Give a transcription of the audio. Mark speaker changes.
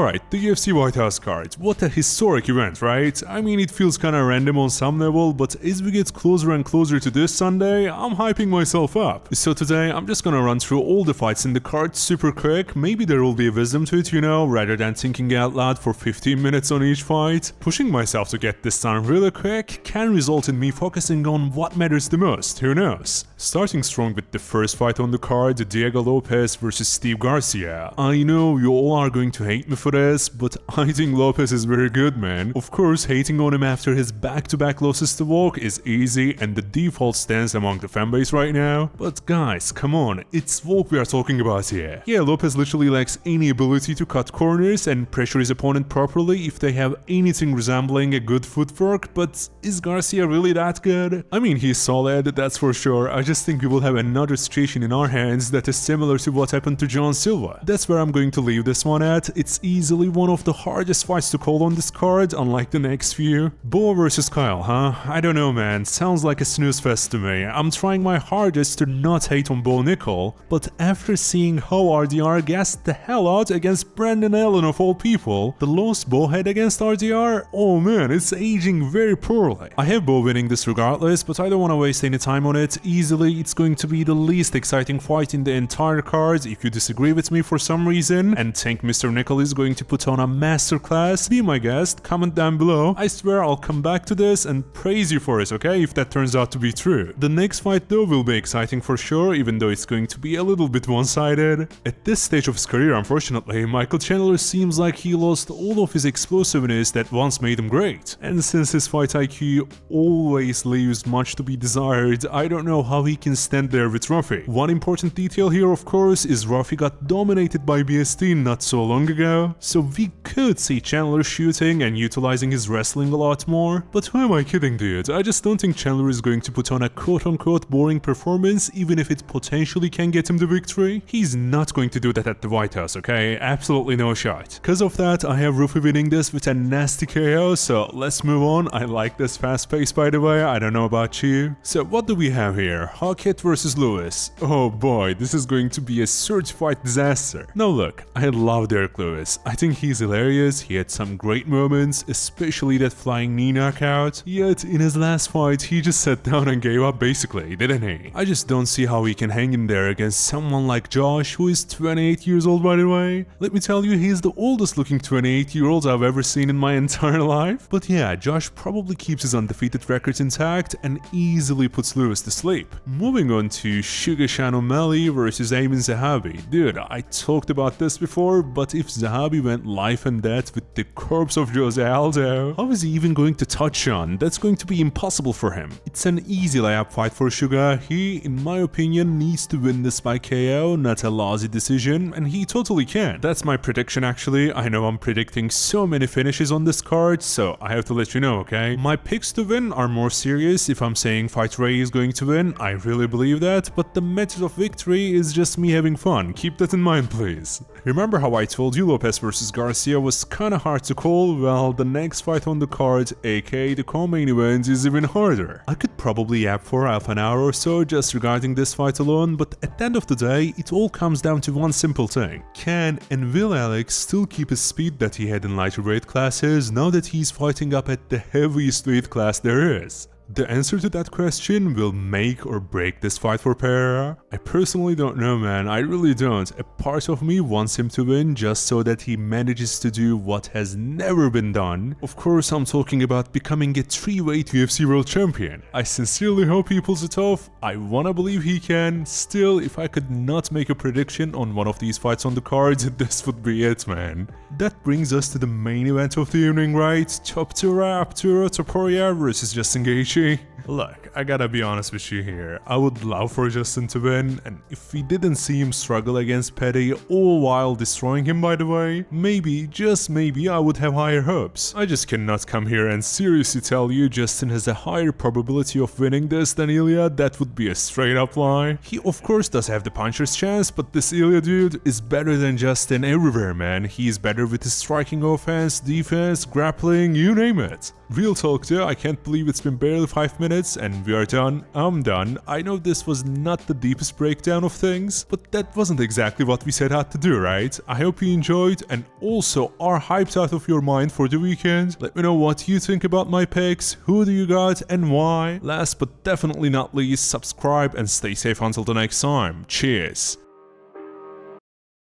Speaker 1: Alright, the UFC White House card. What a historic event, right? I mean, it feels kinda random on some level, but as we get closer and closer to this Sunday, I'm hyping myself up. So today, I'm just gonna run through all the fights in the card super quick. Maybe there will be a wisdom to it, you know, rather than thinking out loud for 15 minutes on each fight. Pushing myself to get this done really quick can result in me focusing on what matters the most, who knows? Starting strong with the first fight on the card, Diego Lopes vs Steve Garcia. I know you all are going to hate me for this, but I think Lopes is very good, man. Of course, hating on him after his back-to-back losses to Volk is easy and the default stance among the fanbase right now. But guys, come on, it's Volk we are talking about here. Yeah, Lopes literally lacks any ability to cut corners and pressure his opponent properly if they have anything resembling a good footwork, but is Garcia really that good? I mean, he's solid, that's for sure. I just think we will have another situation in our hands that is similar to what happened to John Silva. That's where I'm going to leave this one at. It's easily one of the hardest fights to call on this card, unlike the next few. Bo vs Kyle, huh? I don't know, man. Sounds like a snooze fest to me. I'm trying my hardest to not hate on Bo Nickel, but after seeing how RDR gassed the hell out against Brandon Allen of all people, the loss Bo had against RDR, oh man, it's aging very poorly. I have Bo winning this regardless, but I don't want to waste any time on it. Easily, it's going to be the least exciting fight in the entire card. If you disagree with me for some reason and think Mr. Nickel is going to put on a masterclass, be my guest, comment down below. I swear I'll come back to this and praise you for it, okay, if that turns out to be true. The next fight though will be exciting for sure, even though it's going to be a little bit one-sided. At this stage of his career, unfortunately, Michael Chandler seems like he lost all of his explosiveness that once made him great. And since his fight IQ always leaves much to be desired, I don't know how he can stand there with Ruffy. One important detail here, of course, is Ruffy got dominated by BST not so long ago, so we could see Chandler shooting and utilizing his wrestling a lot more. But who am I kidding, dude? I just don't think Chandler is going to put on a quote-unquote boring performance, even if it potentially can get him the victory. He's not going to do that at the White House, okay? Absolutely no shot. Because of that, I have Ruffy winning this with a nasty KO, so let's move on. I like this fast pace, by the way, I don't know about you. So what do we have here? Hokit vs Lewis. Oh boy, this is going to be a certified disaster. Now look, I love Derrick Lewis. I think he's hilarious, he had some great moments, especially that flying knee knockout. Yet in his last fight, he just sat down and gave up basically, didn't he? I just don't see how he can hang in there against someone like Josh, who is 28 years old by the way. Let me tell you, he's the oldest looking 28-year-old I've ever seen in my entire life. But yeah, Josh probably keeps his undefeated record intact and easily puts Lewis to sleep. Moving on to Suga Sean O'Malley versus Aiemann Zahabi. Dude, I talked about this before, but if Zahabi went life and death with the corpse of Jose Aldo, how is he even going to touch Sean? That's going to be impossible for him. It's an easy layup fight for Suga. He, in my opinion, needs to win this by KO, not a lousy decision, and he totally can. That's my prediction actually. I know I'm predicting so many finishes on this card, so I have to let you know, okay? My picks to win are more serious. If I'm saying Fight Ray is going to win, I really believe that, but the method of victory is just me having fun. Keep that in mind, please. Remember how I told you Lopes vs Garcia was kinda hard to call? Well, the next fight on the card, aka the co-main event, is even harder. I could probably yap for half an hour or so just regarding this fight alone, but at the end of the day, it all comes down to one simple thing. Can and will Alex still keep his speed that he had in lighter weight classes now that he's fighting up at the heaviest weight class there is? The answer to that question will make or break this fight for Pereira. I personally don't know, man, I really don't. A part of me wants him to win just so that he manages to do what has never been done. Of course, I'm talking about becoming a 3-weight UFC World Champion. I sincerely hope he pulls it off. I wanna believe he can. Still, if I could not make a prediction on one of these fights on the card, this would be it, man. That brings us to the main event of the evening, right? Ilia Topuria versus Justin Gaethje. Look, I gotta be honest with you here. I would love for Justin to win, and if we didn't see him struggle against Petty all while destroying him, by the way, maybe, just maybe, I would have higher hopes. I just cannot come here and seriously tell you Justin has a higher probability of winning this than Ilia. That would be a straight up lie. He of course does have the puncher's chance, but this Ilia dude is better than Justin everywhere, man. He is better with his striking offense, defense, grappling, you name it. Real talk though, I can't believe it's been barely 5 minutes minutes and we are done. I'm done. I know this was not the deepest breakdown of things, but that wasn't exactly what we set out to do, right? I hope you enjoyed and also are hyped out of your mind for the weekend. Let me know what you think about my picks, who do you got and why. Last but definitely not least, subscribe and stay safe until the next time. Cheers.